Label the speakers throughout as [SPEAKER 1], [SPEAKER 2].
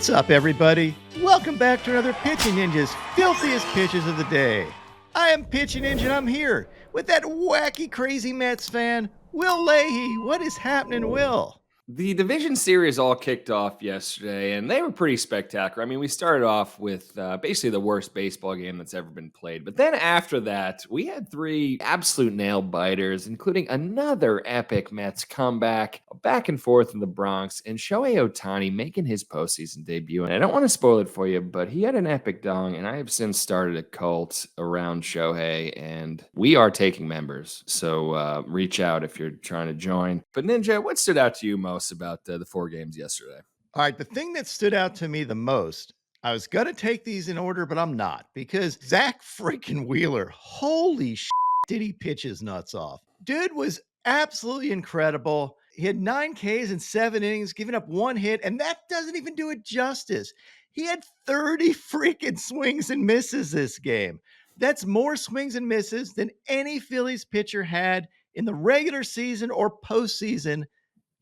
[SPEAKER 1] What's up, everybody? Welcome back to another Pitching Ninja's filthiest pitches of the day. I am Pitching Ninja and I'm here with that wacky, crazy Mets fan, Will Leahey. What is happening, Will?
[SPEAKER 2] The division series all kicked off yesterday, and they were pretty spectacular. I mean, we started off with basically the worst baseball game that's ever been played. But then after that, we had three absolute nail biters, including another epic Mets comeback, back and forth in the Bronx, and Shohei Ohtani making his postseason debut. And I don't want to spoil it for you, but he had an epic dong, and I have since started a cult around Shohei, and we are taking members. So reach out if you're trying to join. But Ninja, what stood out to you most about the four games yesterday?
[SPEAKER 1] All right, the thing that stood out to me the most, I was going to take these in order, but I'm not, because Zack freaking Wheeler, holy shit, did he pitch his nuts off. Dude was absolutely incredible. He had 9 Ks in 7 innings, giving up 1 hit, and that doesn't even do it justice. He had 30 freaking swings and misses this game. That's more swings and misses than any Phillies pitcher had in the regular season or postseason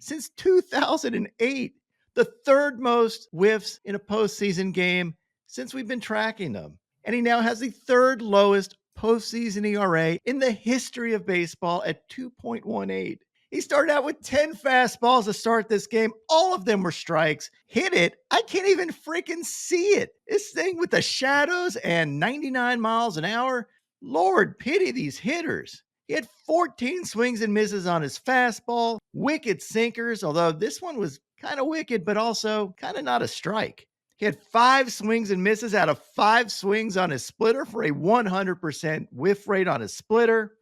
[SPEAKER 1] since 2008, the third most whiffs in a postseason game since we've been tracking them. And he now has the third lowest postseason ERA in the history of baseball at 2.18. He started out with 10 fastballs to start this game. All of them were strikes. Hit it. I can't even freaking see it. This thing with the shadows and 99 miles an hour. Lord, pity these hitters. He had 14 swings and misses on his fastball, wicked sinkers, although this one was kind of wicked, but also kind of not a strike. He had 5 swings and misses out of 5 swings on his splitter for a 100% whiff rate on his splitter.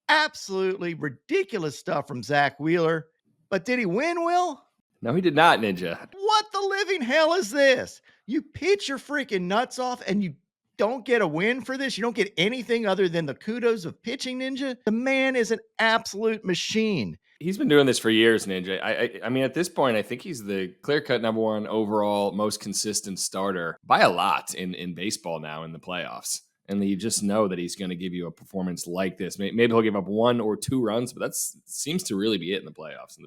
[SPEAKER 1] Absolutely ridiculous stuff from Zack Wheeler. But did he win, Will?
[SPEAKER 2] No, he did not, Ninja.
[SPEAKER 1] What the living hell is this? You pitch your freaking nuts off and you don't get a win for this. You don't get anything other than the kudos of Pitching Ninja. The man is an absolute machine.
[SPEAKER 2] He's been doing this for years, Ninja. I mean, at this point, I think he's the clear-cut number one overall, most consistent starter by a lot in baseball now in the playoffs. And you just know that he's going to give you a performance like this. Maybe he'll give up 1 or 2 runs, but that seems to really be it in the playoffs.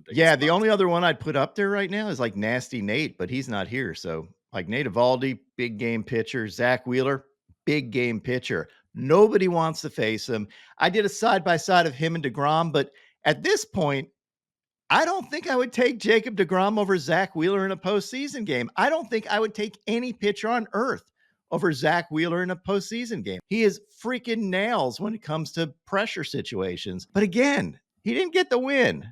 [SPEAKER 1] The only other one I'd put up there right now is like Nasty Nate, but he's not here. So like Nate Eovaldi, big game pitcher. Zack Wheeler, big game pitcher. Nobody wants to face him. I did a side-by-side of him and DeGrom, but at this point, I don't think I would take Jacob DeGrom over Zack Wheeler in a postseason game. I don't think I would take any pitcher on earth over Zack Wheeler in a postseason game. He is freaking nails when it comes to pressure situations. But again, he didn't get the win.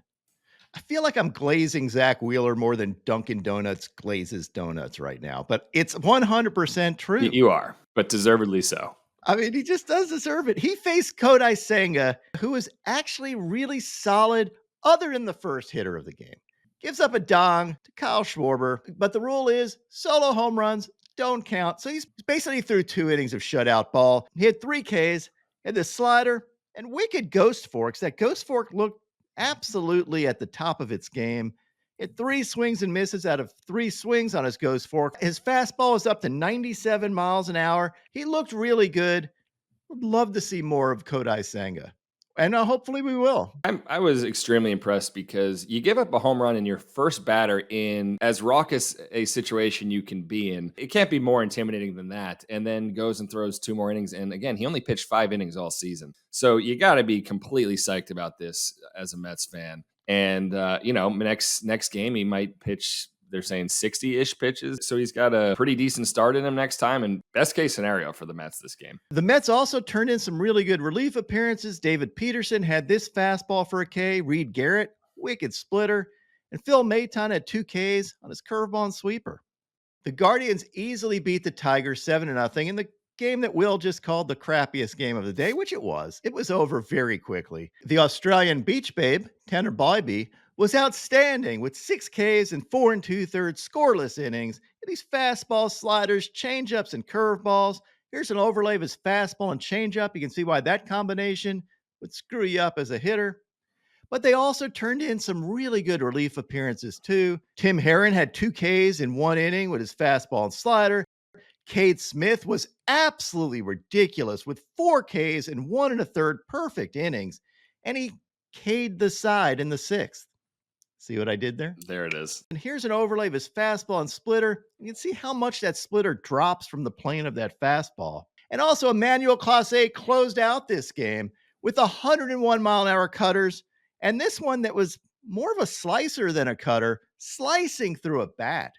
[SPEAKER 1] I feel like I'm glazing Zack Wheeler more than Dunkin' Donuts glazes donuts right now, but it's 100% true.
[SPEAKER 2] You are, but deservedly so.
[SPEAKER 1] I mean, he just does deserve it. He faced Kodai Senga, who was actually really solid other than the first hitter of the game. Gives up a dong to Kyle Schwarber, but the rule is solo home runs don't count. So he's basically threw 2 innings of shutout ball. He had 3 Ks, had the slider, and wicked ghost forks. That ghost fork looked absolutely at the top of its game. He had 3 swings and misses out of 3 swings on his ghost fork. His fastball is up to 97 miles an hour. He looked really good. Would love to see more of Kodai Senga. And hopefully we will.
[SPEAKER 2] I was extremely impressed because you give up a home run in your first batter in as raucous a situation you can be in. It can't be more intimidating than that. And then goes and throws 2 more innings. And again, he only pitched 5 innings all season. So you got to be completely psyched about this as a Mets fan. And, next game, he might pitch, they're saying 60-ish pitches. So he's got a pretty decent start in him next time. And best case scenario for the Mets this game.
[SPEAKER 1] The Mets also turned in some really good relief appearances. David Peterson had this fastball for a K. Reed Garrett, wicked splitter. And Phil Maton had 2 Ks on his curveball and sweeper. The Guardians easily beat the Tigers 7-0 in the game that Will just called the crappiest game of the day, which it was. It was over very quickly. The Australian beach babe, Tanner Bibee, was outstanding with 6 Ks and 4 2/3 scoreless innings. These fastballs, sliders, changeups, and curveballs. Here's an overlay of his fastball and changeup. You can see why that combination would screw you up as a hitter. But they also turned in some really good relief appearances too. Tim Herron had 2 Ks in 1 inning with his fastball and slider. Cade Smith was absolutely ridiculous with 4 Ks and 1 1/3 perfect innings. And he K'd the side in the 6th. See what I did there?
[SPEAKER 2] There it is.
[SPEAKER 1] And here's an overlay of his fastball and splitter. You can see how much that splitter drops from the plane of that fastball. And also, Emmanuel Clase closed out this game with 101-mile-an-hour cutters, and this one that was more of a slicer than a cutter, slicing through a bat.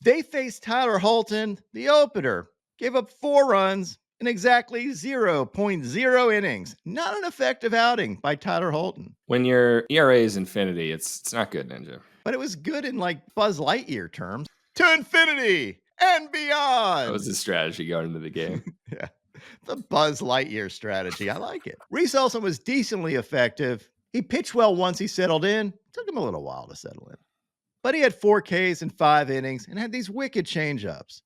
[SPEAKER 1] They faced Tyler Holton, the opener, gave up 4 runs in exactly 0.0 innings. Not an effective outing by Tyler Holton.
[SPEAKER 2] When your ERA is infinity, it's not good, Ninja.
[SPEAKER 1] But it was good in like Buzz Lightyear terms. To infinity and beyond.
[SPEAKER 2] That was his strategy going into the game.
[SPEAKER 1] Yeah. The Buzz Lightyear strategy. I like it. Reese Olson was decently effective. He pitched well once he settled in. Took him a little while to settle in. But he had 4 Ks in 5 innings and had these wicked changeups.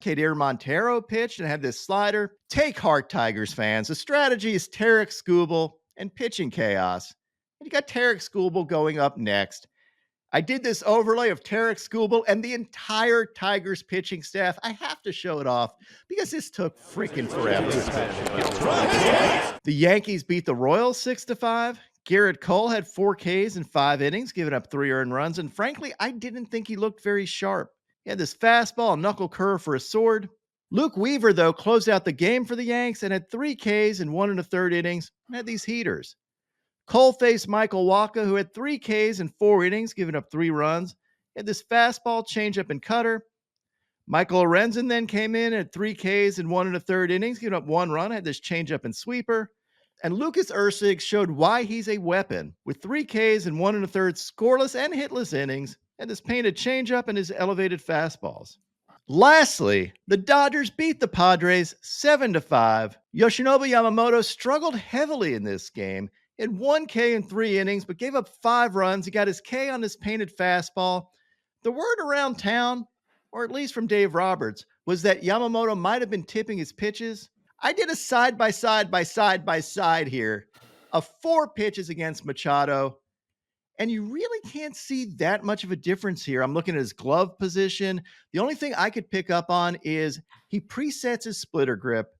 [SPEAKER 1] Kadir Montero pitched and had this slider. Take heart, Tigers fans. The strategy is Tarek Skubal and pitching chaos. And you got Tarek Skubal going up next. I did this overlay of Tarek Skubal and the entire Tigers pitching staff. I have to show it off because this took freaking forever. The Yankees beat the Royals 6-5. Garrett Cole had 4 Ks in 5 innings, giving up 3 earned runs. And frankly, I didn't think he looked very sharp. He had this fastball and knuckle curve for a sword. Luke Weaver, though, closed out the game for the Yanks and had 3 Ks in 1 1/3 innings and had these heaters. Cole faced Michael Wacha, who had 3 Ks in 4 innings, giving up 3 runs. He had this fastball, changeup, and cutter. Michael Lorenzen then came in at 3 Ks in 1 1/3 innings, giving up 1 run, had this changeup and sweeper. And Lucas Ursig showed why he's a weapon with 3 Ks in 1 1/3 scoreless and hitless innings, and this painted changeup and his elevated fastballs. Lastly, the Dodgers beat the Padres 7-5. Yoshinobu Yamamoto struggled heavily in this game. He had 1 K in 3 innings, but gave up 5 runs. He got his K on his painted fastball. The word around town, or at least from Dave Roberts, was that Yamamoto might have been tipping his pitches. I did a side-by-side here of 4 pitches against Machado, and you really can't see that much of a difference here. I'm looking at his glove position. The only thing I could pick up on is he presets his splitter grip.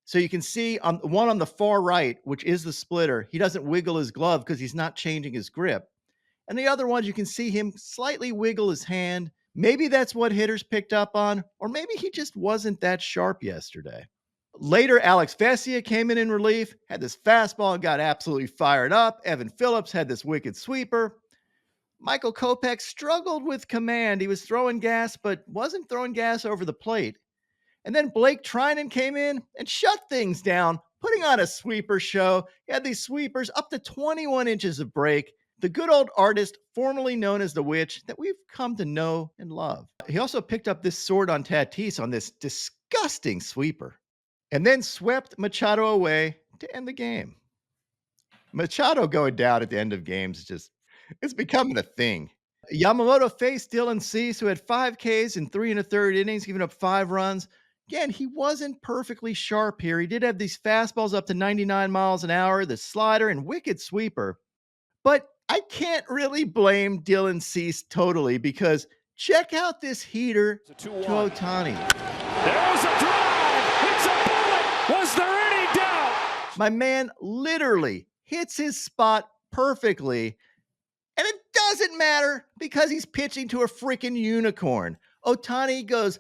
[SPEAKER 1] So you can see on one on the far right, which is the splitter, he doesn't wiggle his glove because he's not changing his grip. And the other ones, you can see him slightly wiggle his hand. Maybe that's what hitters picked up on, or maybe he just wasn't that sharp yesterday. Later, Alex Vesia came in relief, had this fastball and got absolutely fired up. Evan Phillips had this wicked sweeper. Michael Kopech struggled with command. He was throwing gas, but wasn't throwing gas over the plate. And then Blake Treinen came in and shut things down, putting on a sweeper show. He had these sweepers up to 21 inches of break. The good old artist, formerly known as the Witch, that we've come to know and love. He also picked up this sword on Tatis on this disgusting sweeper, and then swept Machado away to end the game. Machado going down at the end of games it's becoming a thing. Yamamoto faced Dylan Cease, who had 5 Ks in 3 1/3 innings, giving up 5 runs. Again, he wasn't perfectly sharp here. He did have these fastballs up to 99 miles an hour, the slider, and wicked sweeper. But I can't really blame Dylan Cease totally because check out this heater to Ohtani.
[SPEAKER 3] There's a drive. It's a bullet. Was there any doubt?
[SPEAKER 1] My man literally hits his spot perfectly. And it doesn't matter because he's pitching to a freaking unicorn. Ohtani goes,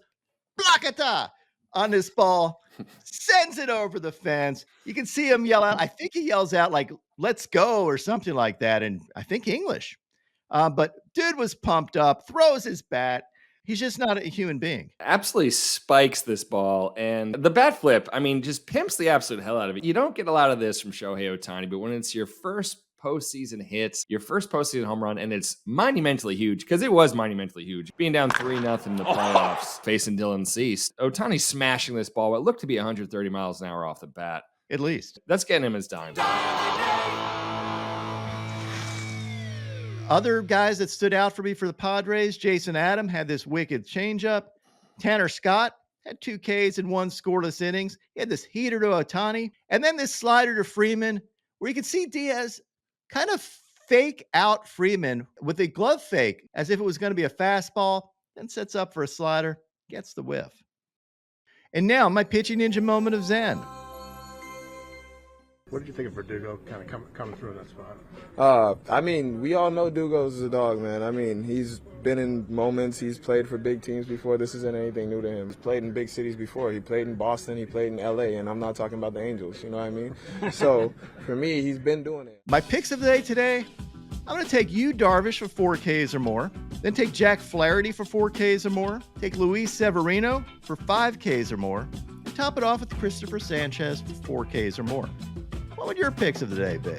[SPEAKER 1] Blakata on this ball, sends it over the fence. You can see him yell out. I think he yells out like, let's go or something like that. And I think English. But dude was pumped up, throws his bat. He's just not a human being.
[SPEAKER 2] Absolutely spikes this ball. And the bat flip, I mean, just pimps the absolute hell out of it. You don't get a lot of this from Shohei Ohtani, but when it's your first postseason hits, your first postseason home run, and it's monumentally huge, because it was monumentally huge. Being down 3-0 in the playoffs, facing Dylan Cease, Ohtani smashing this ball, what looked to be 130 miles an hour off the bat.
[SPEAKER 1] At least.
[SPEAKER 2] That's getting him his dime.
[SPEAKER 1] Other guys that stood out for me for the Padres, Jason Adam had this wicked changeup. Tanner Scott had 2 Ks in 1 scoreless innings. He had this heater to Ohtani. And then this slider to Freeman, where you can see Diaz kind of fake out Freeman with a glove fake as if it was going to be a fastball, then sets up for a slider, gets the whiff. And now my pitching ninja moment of Zen.
[SPEAKER 4] What did you think of Verdugo kind of coming through in that spot?
[SPEAKER 5] I mean, we all know Dugo's a dog, man. I mean, he's been in moments. He's played for big teams before. This isn't anything new to him. He's played in big cities before. He played in Boston. He played in L.A., and I'm not talking about the Angels. You know what I mean? So, for me, he's been doing it.
[SPEAKER 1] My picks of the day today, I'm going to take Yu Darvish for 4Ks or more. Then take Jack Flaherty for 4Ks or more. Take Luis Severino for 5Ks or more. And top it off with Christopher Sanchez for 4Ks or more. What would your picks of the day be?